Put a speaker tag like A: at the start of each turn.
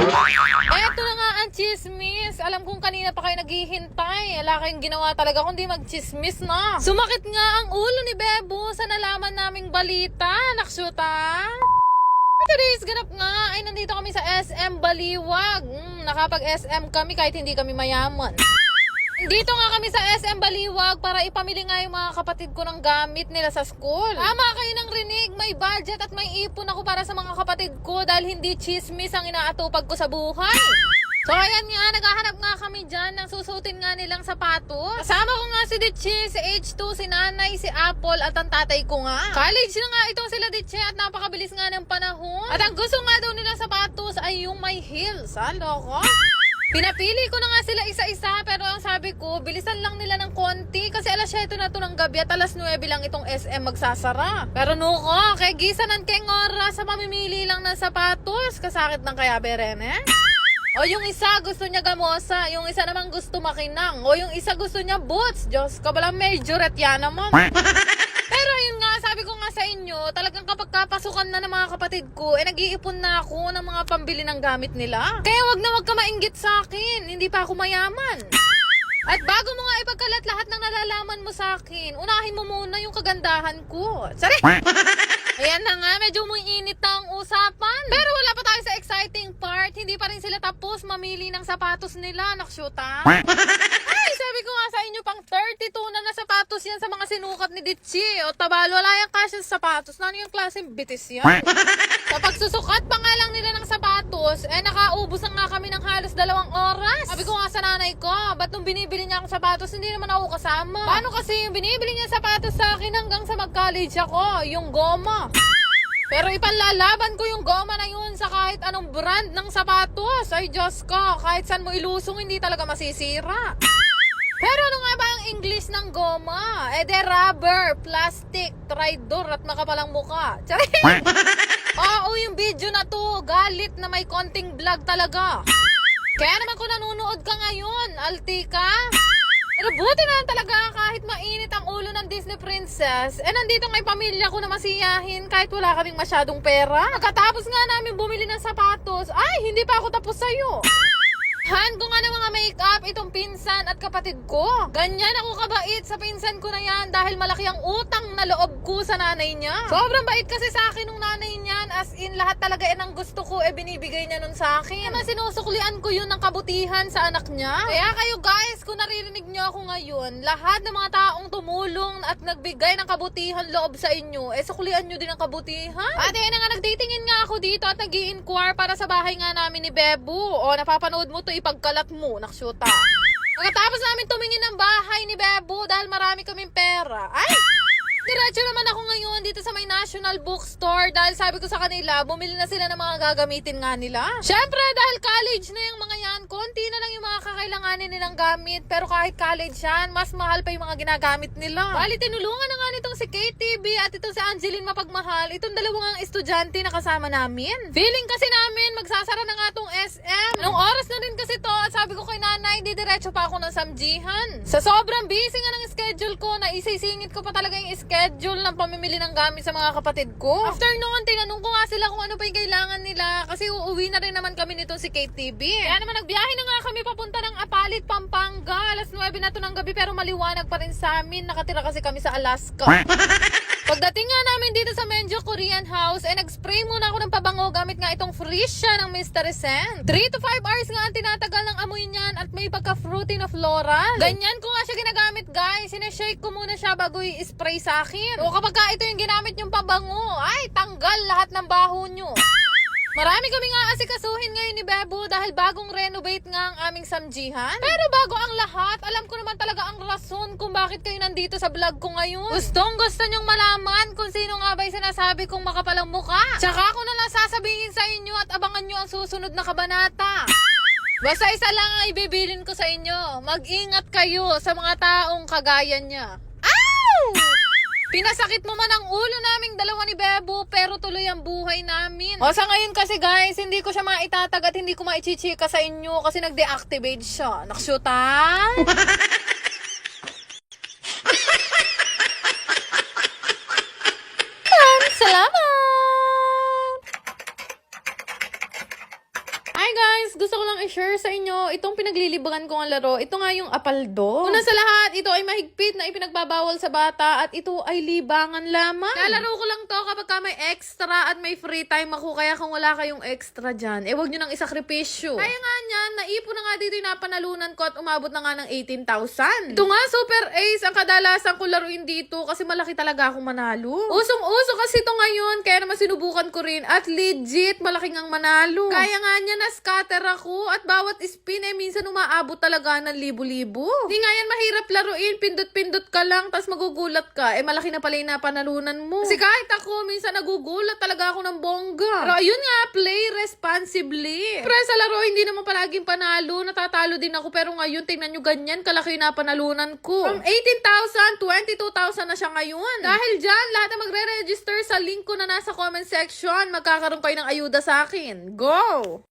A: Eto na nga ang chismis. Alam kong kanina pa kayo naghihintay. Wala kayong ginawa talaga kundi mag-chismis na. Sumakit nga ang ulo ni Bebo sa nalaman naming balita. Naksyuta. Today's ganap nga ay nandito kami sa SM Baliwag. Nakapag-SM kami kahit hindi kami mayaman. Dito nga kami sa SM Baliwag para ipamili nga yung mga kapatid ko ng gamit nila sa school. Tama kayo ng rinig, may budget at may ipon ako para sa mga kapatid ko dahil hindi chismis ang inaatupag ko sa buhay. So ayan nga, naghahanap nga kami dyan ng susutin nga nilang sapatos. Kasama ko nga si Diche, si H2, si Nanay, si Apple at ang tatay ko nga. College na nga itong sila Diche at napakabilis nga ng panahon. At ang gusto nga daw nilang sapatos ay yung may heels. Loko. Pinapili ko na nga sila isa-isa pero ang sabi ko, bilisan lang nila ng konti kasi alas 7 na to ng gabi at alas 9 lang itong SM magsasara. Pero nuko, kay gisanan keng oras sa mamimili lang ng sapatos. Kasakit ng kaya berene. O yung isa gusto niya gamosa, yung isa naman gusto makinang, o yung isa gusto niya boots. Diyos ko, walang majorette yan naman. Pero yun nga, sabi ko nga sa inyo, talagang kapag kapasukan na ng mga kapatid ko, nag-iipon na ako ng mga pambili ng gamit nila. Kaya wag na wag ka mainggit sa akin, hindi pa ako mayaman. At bago mo nga ipagkalat lahat ng nalalaman mo sa akin, unahin mo muna yung kagandahan ko. Sorry! Ayan na nga, medyo umuinit na ang usapan. Pero wala pa tayo sa exciting part. Hindi pa rin sila tapos mamili ng sapatos nila. Naksyuta. Ay, sabi ko nga sa inyo, pang 32 na sapatos yan sa mga sinukat ni Dichi. O tabal, wala yung kasya sa sapatos. Ano yung klaseng bitis yan? Kapag susukat pa nga lang nila ng sapatos, nakaubos na nga kami ng halos 2 oras. Sabi ko nga sa nanay ko, ba't nung binibili niya akong sapatos, hindi naman ako kasama? Paano kasi yung binibili niya sapatos sa akin hanggang sa mag-college ako? Yung goma. Pero ipanlalaban ko yung goma na yun sa kahit anong brand ng sapatos. Ay Diyos ko, kahit saan mo ilusong hindi talaga masisira. Pero ano nga ba ang English ng goma? De rubber, plastic, tridor at makapalang muka. Charing! Oo, yung video na to, galit na may konting vlog talaga. Kaya naman kung nanonood ka ngayon, Altika, pero buti na talaga kahit mainit ang ulo ng Disney Princess, nandito nga'y pamilya ko na masiyahin kahit wala kaming masyadong pera. Pagkatapos nga namin bumili ng sapatos, ay, hindi pa ako tapos sa'yo. Han ko nga ng mga makeup itong pinsan at kapatid ko. Ganyan ako kabait sa pinsan ko na yan dahil malaki ang utang na loob ko sa nanay niya. Sobrang bait kasi sa akin ng nanay niyan, as in lahat talaga ng gusto ko binibigay niya nun sa akin. Naman sinusuklian ko yun ng kabutihan sa anak niya. Kaya kayo guys, kung naririnig niyo ako ngayon, lahat ng mga taong tumulong at nagbigay ng kabutihan loob sa inyo, suklian niyo din ang kabutihan. At na nga nagdatingin nga ako dito at nag-i-inquire para sa bahay nga namin ni Bebo. O napapanood mo to, ipagkalat mo, naksyuta. Pagkatapos namin tumingin ng bahay ni Bebo dahil marami kaming pera. Ay! Diretso naman ako ngayon dito sa may National Bookstore dahil sabi ko sa kanila, bumili na sila ng mga gagamitin nga nila. Syempre, dahil college na yung mga yan, konti na lang yung mga kakailanganin nilang gamit. Pero kahit college yan, mas mahal pa yung mga ginagamit nila. Bali, tinulungan na nga nitong si KTV at itong si Angeline Mapagmahal, itong dalawang estudyante na kasama namin. Feeling kasi namin, magsasara na nga tong SM. Nung oras na rin kasi to at sabi ko kay nanay, diretso pa ako ng samjihan. Sa sobrang busy nga ng schedule ko, na isisingit ko pa talaga yung schedule ng pamimili ng gamit sa mga kapatid ko. After noon, tinanong ko nga sila kung ano pa yung kailangan nila kasi uuwi na rin naman kami nito si KTV. Kaya naman nagbiyahe na nga kami papunta ng Apalit, Pampanga. Alas 9 na to ng gabi pero maliwanag pa rin sa amin. Nakatira kasi kami sa Alaska. Pagdating nga namin dito sa Menjo Korean House, nag-spray muna ako ng pabango gamit nga itong Frisia ng Mystery Scent. 3 to 5 hours nga ang tinatagal ng amoy niyan at may pagka-fruity na floral. Ganyan ko nga siya ginagamit guys. Sinashake ko muna siya bago i-spray sa akin. O kapag ka ito yung ginamit yung pabango, ay tanggal lahat ng baho nyo. Marami kami nga asikasuhin ngayon ni Bebo dahil bagong renovate nga ang aming samjihan. Pero bago ang lahat, alam ko naman talaga ang rason kung bakit kayo nandito sa vlog ko ngayon. Gustong gusto nyong malaman kung sino nga ba yung sinasabi kong makapalang muka. Tsaka ako na lang sasabihin sa inyo at abangan nyo ang susunod na kabanata. Basta isa lang ang ibibilin ko sa inyo. Mag-ingat kayo sa mga taong kagaya niya. Ow! Pinasakit mo man ang ulo naming dalawa ni Bebo pero tuloy ang buhay namin. O sa ngayon kasi guys, hindi ko siya maitatag at hindi ko maichichika sa inyo kasi nag-deactivate siya. Naksyutan? Salamat! Ay guys! Gusto ko lang i-share sa inyo itong pinaglilibangan ko ang laro. Ito nga yung apaldo. Una sa lahat, ito ay mahigpit na ipinagbabawal sa bata at ito ay libangan lamang. Lalaro ko lang to kapag ka may extra at may free time ako. Kaya kung wala kayong extra dyan, wag nyo nang isakripisyo. Kaya nga niyan, naipon na nga dito yung napanalunan ko at umabot na nga ng 18,000. Ito nga, super ace ang kadalasan ko laruin dito kasi malaki talaga akong manalo. Usong-uso kasi ito ngayon, kaya naman sinubukan ko rin at legit malaking ang manalo. Kaya nga niya na-scatter ako at bawat spin minsan umaabot talaga ng libo-libo. Di nga yan mahirap laruin, pindot-pindot ka lang tas magugulat ka, malaki na pala yung napanalunan mo. Kasi kahit ako, minsan nagugulat talaga ako ng bongga. Pero ayun nga, play responsibly. Pero sa laro, hindi naman palaging panalo, natatalo din ako, pero ngayon, tingnan nyo ganyan, kalaki na panalunan ko. From 18,000, 22,000 na siya ngayon. Dahil dyan, lahat na magre-register sa link ko na nasa comment section, magkakaroon kayo ng ayuda sa akin. Go!